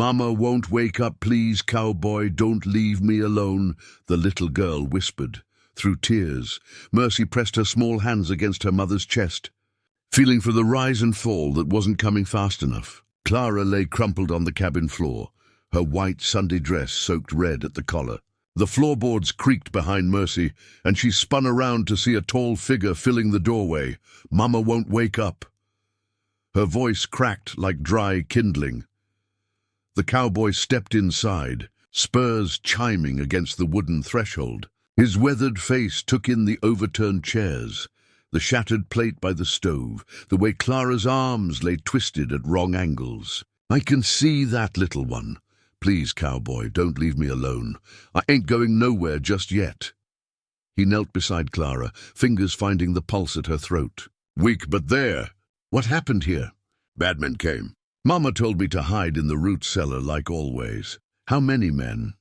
"Mama won't wake up, please, Cowboy, don't leave me alone," the little girl whispered. Through tears, Mercy pressed her small hands against her mother's chest, feeling for the rise and fall that wasn't coming fast enough. Clara lay crumpled on the cabin floor, her white Sunday dress soaked red at the collar. The floorboards creaked behind Mercy, and she spun around to see a tall figure filling the doorway. "Mama won't wake up." Her voice cracked like dry kindling. The cowboy stepped inside, spurs chiming against the wooden threshold. His weathered face took in the overturned chairs, the shattered plate by the stove, the way Clara's arms lay twisted at wrong angles. "I can see that, little one. Please, Cowboy, don't leave me alone. I ain't going nowhere just yet." He knelt beside Clara, fingers finding the pulse at her throat. "Weak, but there. What happened here?" "Bad men came. Mama told me to hide in the root cellar like always." "How many men?"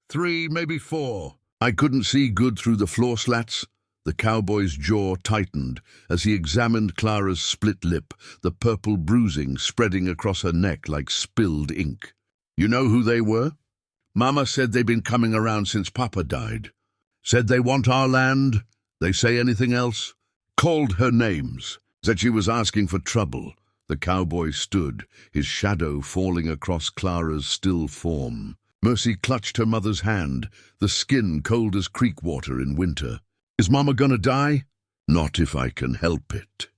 "3, maybe 4. I couldn't see good through the floor slats." The cowboy's jaw tightened as he examined Clara's split lip, the purple bruising spreading across her neck like spilled ink. "You know who they were?" "Mama said they've been coming around since Papa died. Said they want our land." "They say anything else?" "Called her names. Said she was asking for trouble." The cowboy stood, his shadow falling across Clara's still form. Mercy clutched her mother's hand, the skin cold as creek water in winter. "Is Mama gonna die?" "Not if I can help it."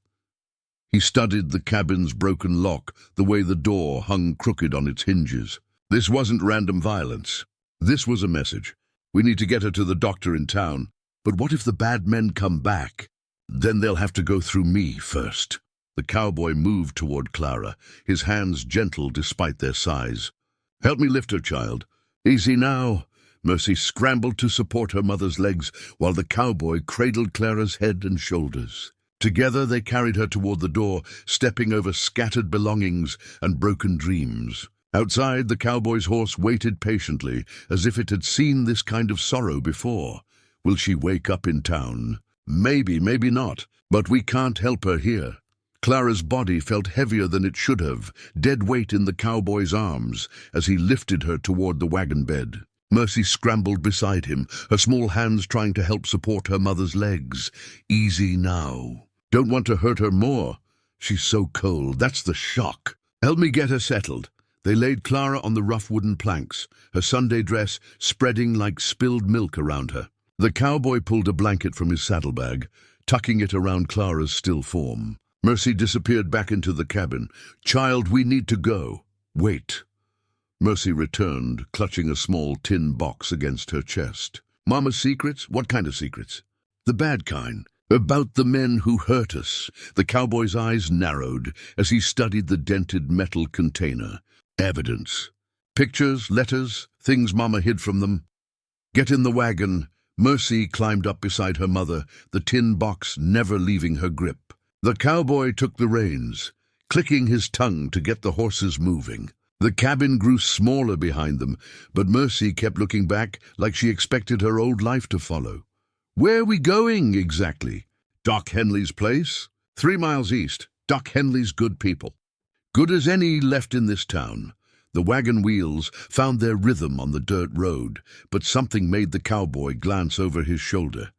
He studied the cabin's broken lock, the way the door hung crooked on its hinges. This wasn't random violence. This was a message. "We need to get her to the doctor in town. But what if the bad men come back? Then they'll have to go through me first." The cowboy moved toward Clara, his hands gentle despite their size. "Help me lift her, child." "Easy now." Mercy scrambled to support her mother's legs while the cowboy cradled Clara's head and shoulders. Together they carried her toward the door, stepping over scattered belongings and broken dreams. Outside, the cowboy's horse waited patiently, as if it had seen this kind of sorrow before. Will she wake up in town? Maybe, maybe not, but we can't help her here. Clara's body felt heavier than it should have, dead weight in the cowboy's arms, as he lifted her toward the wagon bed. Mercy scrambled beside him, her small hands trying to help support her mother's legs. "Easy now. Don't want to hurt her more. She's so cold, that's the shock. Help me get her settled." They laid Clara on the rough wooden planks, her Sunday dress spreading like spilled milk around her. The cowboy pulled a blanket from his saddlebag, tucking it around Clara's still form. Mercy disappeared back into the cabin. "Child, we need to go." "Wait." Mercy returned, clutching a small tin box against her chest. "Mama's secrets? What kind of secrets?" "The bad kind. About the men who hurt us." The cowboy's eyes narrowed as he studied the dented metal container. "Evidence. Pictures, letters, things Mama hid from them." "Get in the wagon." Mercy climbed up beside her mother, the tin box never leaving her grip. The cowboy took the reins, clicking his tongue to get the horses moving. The cabin grew smaller behind them, but Mercy kept looking back like she expected her old life to follow. "Where are we going, exactly?" "Doc Henley's place. 3 miles east. Doc Henley's good people. Good as any left in this town." The wagon wheels found their rhythm on the dirt road, but something made the cowboy glance over his shoulder.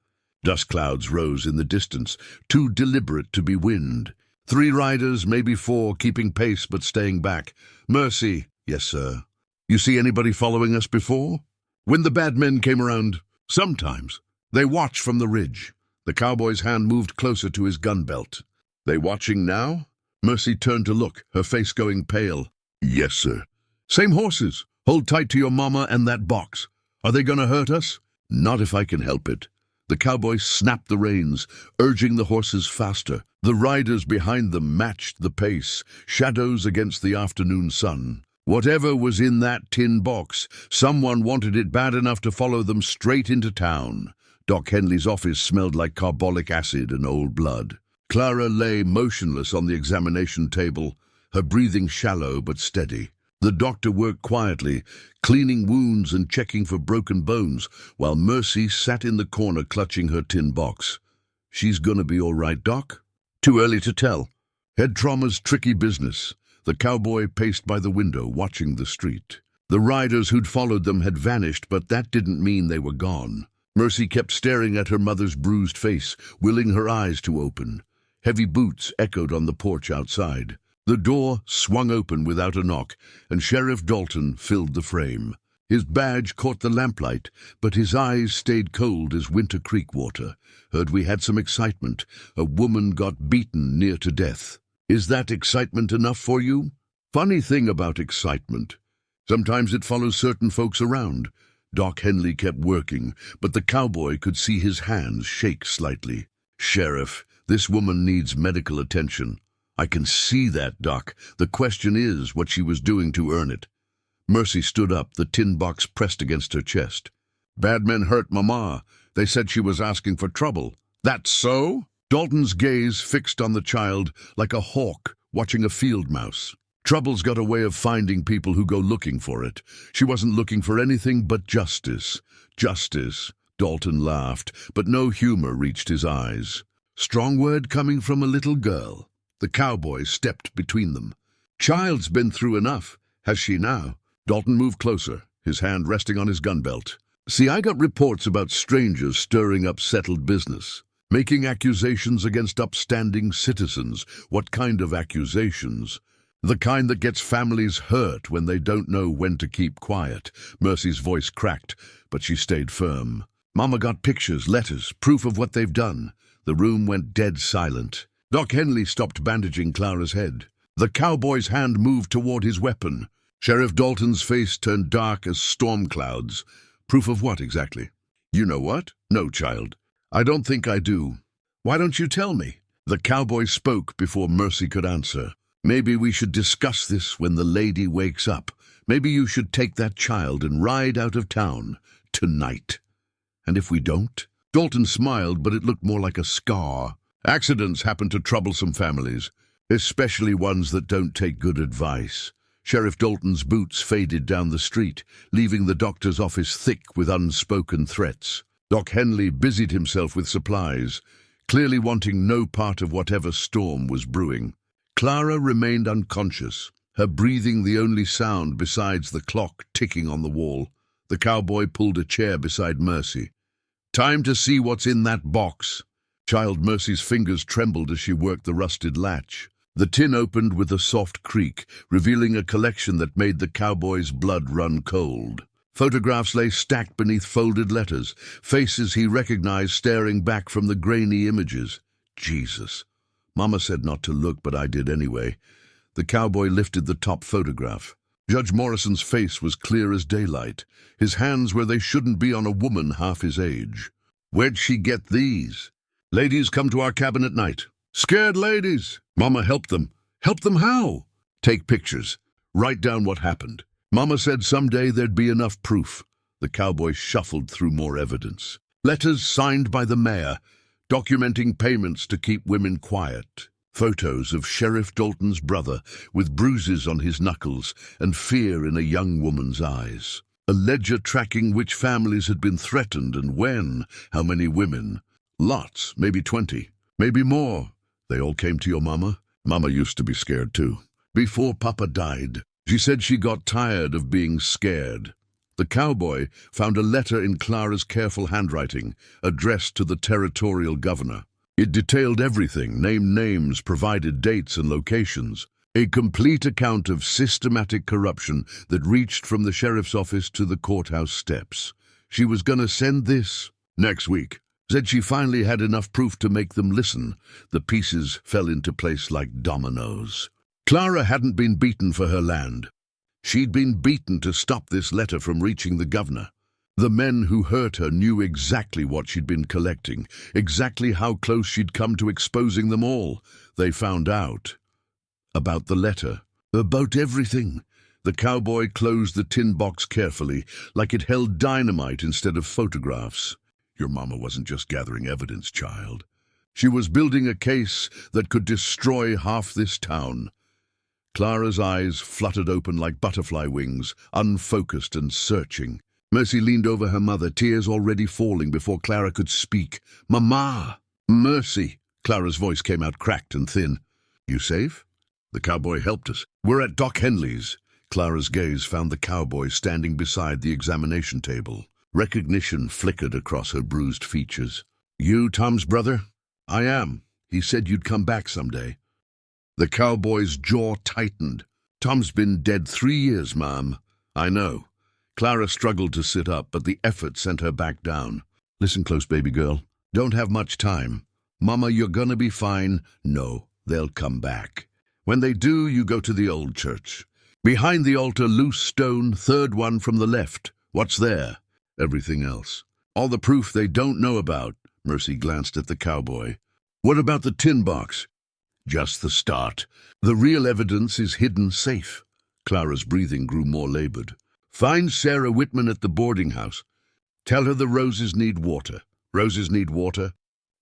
Dust clouds rose in the distance, too deliberate to be wind. 3 riders, maybe 4, keeping pace but staying back. "Mercy." "Yes, sir." "You see anybody following us before?" "When the bad men came around?" "Sometimes. They watch from the ridge." The cowboy's hand moved closer to his gun belt. "They watching now?" Mercy turned to look, her face going pale. "Yes, sir." "Same horses. Hold tight to your mama and that box. Are they gonna hurt us?" "Not if I can help it." The cowboy snapped the reins, urging the horses faster. The riders behind them matched the pace, shadows against the afternoon sun. Whatever was in that tin box, someone wanted it bad enough to follow them straight into town. Doc Henley's office smelled like carbolic acid and old blood. Clara lay motionless on the examination table, her breathing shallow but steady. The doctor worked quietly, cleaning wounds and checking for broken bones, while Mercy sat in the corner clutching her tin box. "She's gonna be all right, Doc?" "Too early to tell. Head trauma's tricky business. The cowboy paced by the window, watching the street. The riders who'd followed them had vanished, but that didn't mean they were gone. Mercy kept staring at her mother's bruised face, willing her eyes to open. Heavy boots echoed on the porch outside. The door swung open without a knock, and Sheriff Dalton filled the frame. His badge caught the lamplight, but his eyes stayed cold as Winter Creek water. Heard we had some excitement. A woman got beaten near to death. Is that excitement enough for you? Funny thing about excitement. Sometimes it follows certain folks around. Doc Henley kept working, but the cowboy could see his hands shake slightly. Sheriff, this woman needs medical attention. I can see that, Doc. The question is what she was doing to earn it. Mercy stood up, the tin box pressed against her chest. Bad men hurt Mama. They said she was asking for trouble. That's so? Dalton's gaze fixed on the child like a hawk watching a field mouse. Trouble's got a way of finding people who go looking for it. She wasn't looking for anything but justice. Justice. Dalton laughed, but no humor reached his eyes. Strong word coming from a little girl. The cowboy stepped between them. Child's been through enough. Has she now? Dalton moved closer, his hand resting on his gun belt. See, I got reports about strangers stirring up settled business, making accusations against upstanding citizens. What kind of accusations? The kind that gets families hurt when they don't know when to keep quiet. Mercy's voice cracked, but she stayed firm. Mama got pictures, letters, proof of what they've done. The room went dead silent. Doc Henley stopped bandaging Clara's head. The cowboy's hand moved toward his weapon. Sheriff Dalton's face turned dark as storm clouds. Proof of what exactly? You know what? No, child. I don't think I do. Why don't you tell me? The cowboy spoke before Mercy could answer. Maybe we should discuss this when the lady wakes up. Maybe you should take that child and ride out of town tonight. And if we don't? Dalton smiled, but it looked more like a scar. Accidents happen to troublesome families, especially ones that don't take good advice. Sheriff Dalton's boots faded down the street, leaving the doctor's office thick with unspoken threats. Doc Henley busied himself with supplies, clearly wanting no part of whatever storm was brewing. Clara remained unconscious, her breathing the only sound besides the clock ticking on the wall. The cowboy pulled a chair beside Mercy. Time to see what's in that box. Child Mercy's fingers trembled as she worked the rusted latch. The tin opened with a soft creak, revealing a collection that made the cowboy's blood run cold. Photographs lay stacked beneath folded letters, faces he recognized staring back from the grainy images. Jesus. Mama said not to look, but I did anyway. The cowboy lifted the top photograph. Judge Morrison's face was clear as daylight, his hands where they shouldn't be on a woman half his age. Where'd she get these? Ladies come to our cabin at night. Scared ladies. Mama helped them. Help them how? Take pictures. Write down what happened. Mama said someday there'd be enough proof. The cowboy shuffled through more evidence. Letters signed by the mayor, documenting payments to keep women quiet. Photos of Sheriff Dalton's brother with bruises on his knuckles and fear in a young woman's eyes. A ledger tracking which families had been threatened and when, how many women. Lots, maybe 20, maybe more. They all came to your mama? Mama used to be scared too. Before Papa died, she said she got tired of being scared. The cowboy found a letter in Clara's careful handwriting, addressed to the territorial governor. It detailed everything, named names, provided dates and locations. A complete account of systematic corruption that reached from the sheriff's office to the courthouse steps. She was gonna send this next week. Said she finally had enough proof to make them listen. The pieces fell into place like dominoes. Clara hadn't been beaten for her land. She'd been beaten to stop this letter from reaching the governor. The men who hurt her knew exactly what she'd been collecting, exactly how close she'd come to exposing them all. They found out. About the letter. About everything. The cowboy closed the tin box carefully, like it held dynamite instead of photographs. Your mama wasn't just gathering evidence, child. She was building a case that could destroy half this town. Clara's eyes fluttered open like butterfly wings, unfocused and searching. Mercy leaned over her mother, tears already falling before Clara could speak. Mama! Mercy! Clara's voice came out cracked and thin. You safe? The cowboy helped us. We're at Doc Henley's. Clara's gaze found the cowboy standing beside the examination table. Recognition flickered across her bruised features. You, Tom's brother? I am. He said you'd come back someday. The cowboy's jaw tightened. Tom's been dead 3 years, ma'am. I know. Clara struggled to sit up, but the effort sent her back down. Listen close, baby girl. Don't have much time. Mama, you're gonna be fine. No, they'll come back. When they do, you go to the old church. Behind the altar, loose stone, third one from the left. What's there? Everything else. All the proof they don't know about. Mercy glanced at the cowboy. What about the tin box? Just the start. The real evidence is hidden safe. Clara's breathing grew more labored. Find Sarah Whitman at the boarding house. Tell her the roses need water. Roses need water?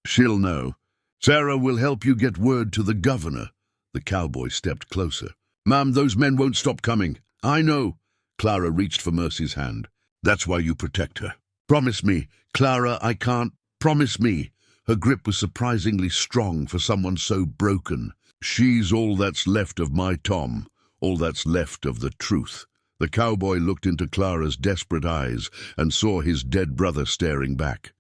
She'll know. Sarah will help you get word to the governor. The cowboy stepped closer. Ma'am, those men won't stop coming. I know. Clara reached for Mercy's hand. That's why you protect her. Promise me. Clara, I can't. Promise me. Her grip was surprisingly strong for someone so broken. She's all that's left of my Tom. All that's left of the truth. The cowboy looked into Clara's desperate eyes and saw his dead brother staring back.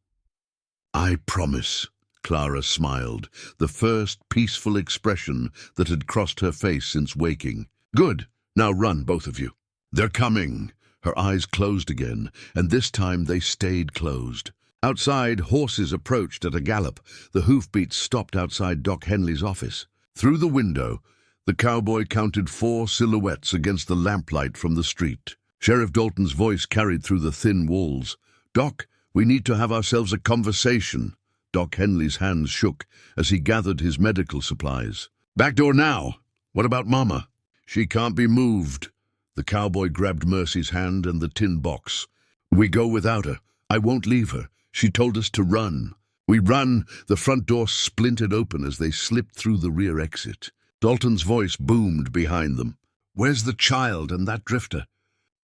I promise. Clara smiled, the first peaceful expression that had crossed her face since waking. Good. Now run, both of you. They're coming. Her eyes closed again, and this time they stayed closed. Outside, horses approached at a gallop. The hoofbeats stopped outside Doc Henley's office. Through the window, the cowboy counted 4 silhouettes against the lamplight from the street. Sheriff Dalton's voice carried through the thin walls. Doc, we need to have ourselves a conversation. Doc Henley's hands shook as he gathered his medical supplies. Back door now. What about Mama? She can't be moved. The cowboy grabbed Mercy's hand and the tin box. We go without her. I won't leave her. She told us to run. We run. The front door splintered open as they slipped through the rear exit. Dalton's voice boomed behind them. Where's the child and that drifter?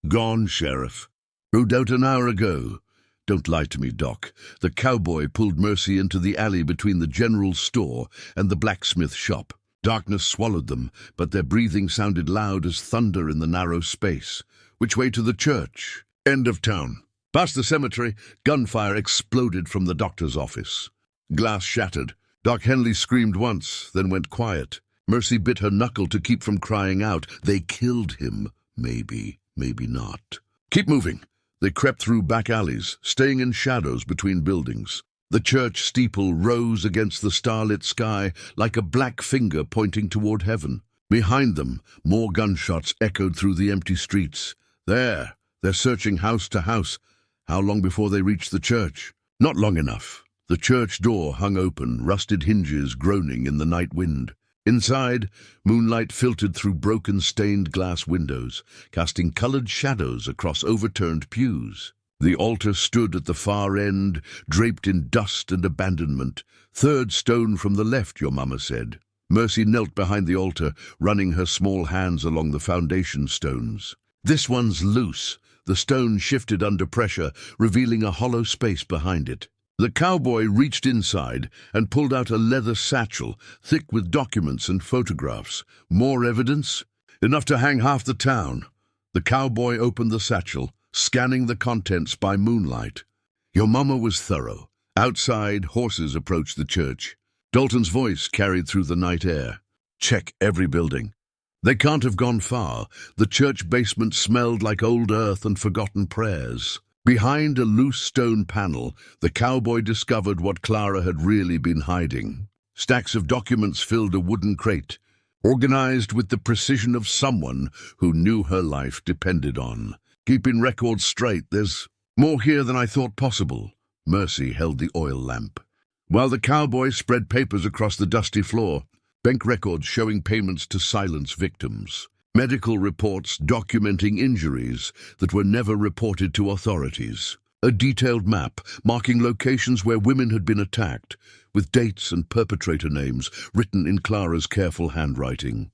Gone, Sheriff. Rode out an hour ago. Don't lie to me, Doc. The cowboy pulled Mercy into the alley between the general store and the blacksmith shop. Darkness swallowed them, but their breathing sounded loud as thunder in the narrow space. Which way to the church? End of town. Past the cemetery, gunfire exploded from the doctor's office. Glass shattered. Doc Henley screamed once, then went quiet. Mercy bit her knuckle to keep from crying out. They killed him. Maybe, maybe not. Keep moving. They crept through back alleys, staying in shadows between buildings. The church steeple rose against the starlit sky like a black finger pointing toward heaven. Behind them, more gunshots echoed through the empty streets. There, they're searching house to house. How long before they reach the church? Not long enough. The church door hung open, rusted hinges groaning in the night wind. Inside, moonlight filtered through broken stained glass windows, casting colored shadows across overturned pews. The altar stood at the far end, draped in dust and abandonment. Third stone from the left, your mama said. Mercy knelt behind the altar, running her small hands along the foundation stones. This one's loose. The stone shifted under pressure, revealing a hollow space behind it. The cowboy reached inside and pulled out a leather satchel, thick with documents and photographs. More evidence? Enough to hang half the town. The cowboy opened the satchel, scanning the contents by moonlight. Your mama was thorough. Outside, horses approached the church. Dalton's voice carried through the night air. Check every building. They can't have gone far. The church basement smelled like old earth and forgotten prayers. Behind a loose stone panel, the cowboy discovered what Clara had really been hiding. Stacks of documents filled a wooden crate, organized with the precision of someone who knew her life depended on. Keeping records straight, there's more here than I thought possible. Mercy held the oil lamp, while the cowboy spread papers across the dusty floor, bank records showing payments to silence victims. Medical reports documenting injuries that were never reported to authorities. A detailed map marking locations where women had been attacked, with dates and perpetrator names written in Clara's careful handwriting.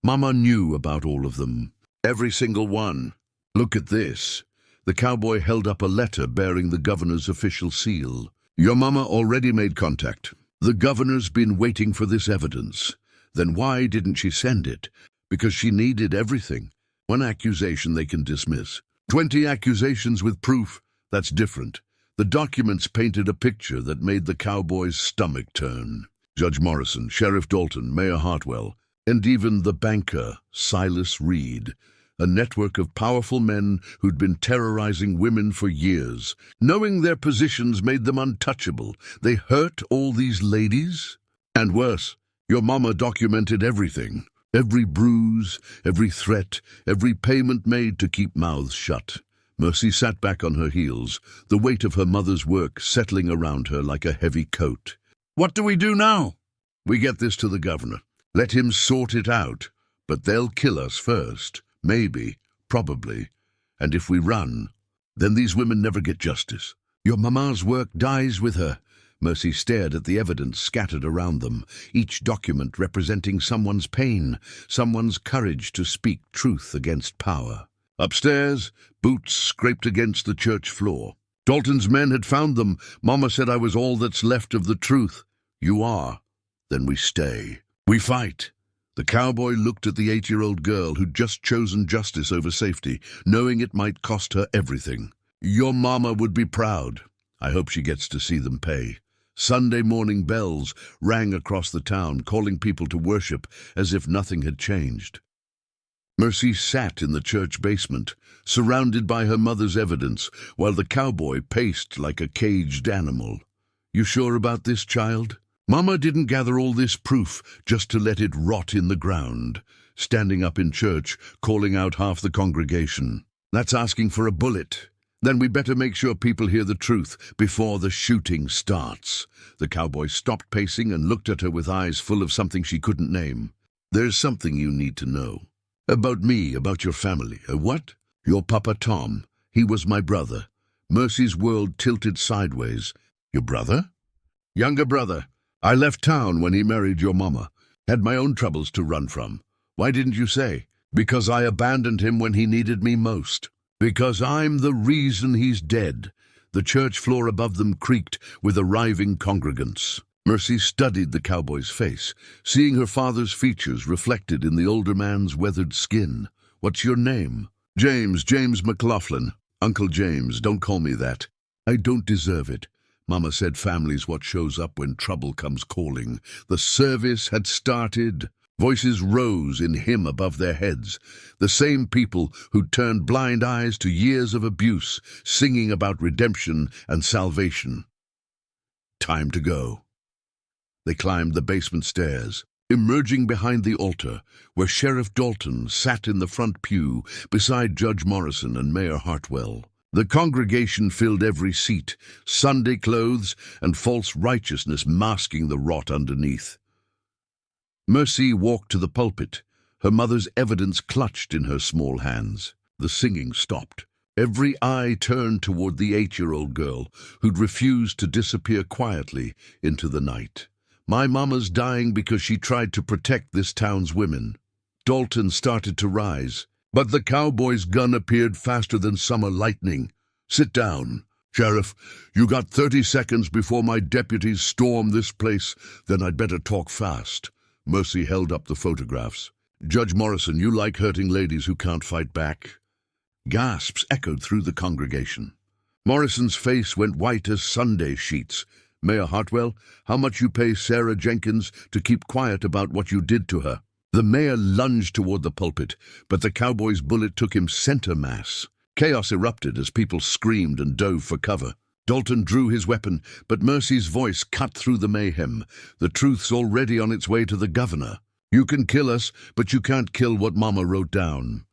Mama knew about all of them. Every single one. Look at this. The cowboy held up a letter bearing the governor's official seal. Your mama already made contact. The governor's been waiting for this evidence. Then why didn't she send it? Because she needed everything. One accusation they can dismiss. 20 accusations with proof, that's different. The documents painted a picture that made the cowboy's stomach turn. Judge Morrison, Sheriff Dalton, Mayor Hartwell, and even the banker, Silas Reed. A network of powerful men who'd been terrorizing women for years. Knowing their positions made them untouchable. They hurt all these ladies? And worse, your mama documented everything. Every bruise, every threat, every payment made to keep mouths shut. Mercy sat back on her heels, the weight of her mother's work settling around her like a heavy coat. What do we do now? We get this to the governor. Let him sort it out. But they'll kill us first. Maybe, probably. And if we run, then these women never get justice. Your mama's work dies with her. Mercy stared at the evidence scattered around them, each document representing someone's pain, someone's courage to speak truth against power. Upstairs, boots scraped against the church floor. Dalton's men had found them. Mama said I was all that's left of the truth. You are. Then we stay. We fight. The cowboy looked at the 8-year-old girl who'd just chosen justice over safety, knowing it might cost her everything. Your mama would be proud. I hope she gets to see them pay. Sunday morning bells rang across the town, calling people to worship as if nothing had changed. Mercy sat in the church basement, surrounded by her mother's evidence, while the cowboy paced like a caged animal. You sure about this, child? Mama didn't gather all this proof just to let it rot in the ground, standing up in church, calling out half the congregation. That's asking for a bullet. Then we better make sure people hear the truth before the shooting starts. The cowboy stopped pacing and looked at her with eyes full of something she couldn't name. There's something you need to know. About me, about your family. What? Your Papa Tom. He was my brother. Mercy's world tilted sideways. Your brother? Younger brother. I left town when he married your mama. Had my own troubles to run from. Why didn't you say? Because I abandoned him when he needed me most. Because I'm the reason he's dead. The church floor above them creaked with arriving congregants. Mercy studied the cowboy's face, seeing her father's features reflected in the older man's weathered skin. What's your name? James McLaughlin. Uncle James, don't call me that. I don't deserve it. Mama said family's what shows up when trouble comes calling. The service had started. Voices rose in hymn above their heads. The same people who'd turned blind eyes to years of abuse, singing about redemption and salvation. Time to go. They climbed the basement stairs, emerging behind the altar, where Sheriff Dalton sat in the front pew beside Judge Morrison and Mayor Hartwell. The congregation filled every seat, Sunday clothes and false righteousness masking the rot underneath. Mercy walked to the pulpit, her mother's evidence clutched in her small hands. The singing stopped. Every eye turned toward the 8-year-old girl who'd refused to disappear quietly into the night. My mama's dying because she tried to protect this town's women. Dalton started to rise, but the cowboy's gun appeared faster than summer lightning. Sit down. Sheriff, you got 30 seconds before my deputies storm this place, then I'd better talk fast. Mercy held up the photographs. Judge Morrison, you like hurting ladies who can't fight back? Gasps echoed through the congregation. Morrison's face went white as Sunday sheets. Mayor Hartwell, how much you pay Sarah Jenkins to keep quiet about what you did to her? The mayor lunged toward the pulpit, but the cowboy's bullet took him center mass. Chaos erupted as people screamed and dove for cover. Dalton drew his weapon, but Mercy's voice cut through the mayhem. The truth's already on its way to the governor. You can kill us, but you can't kill what Mama wrote down.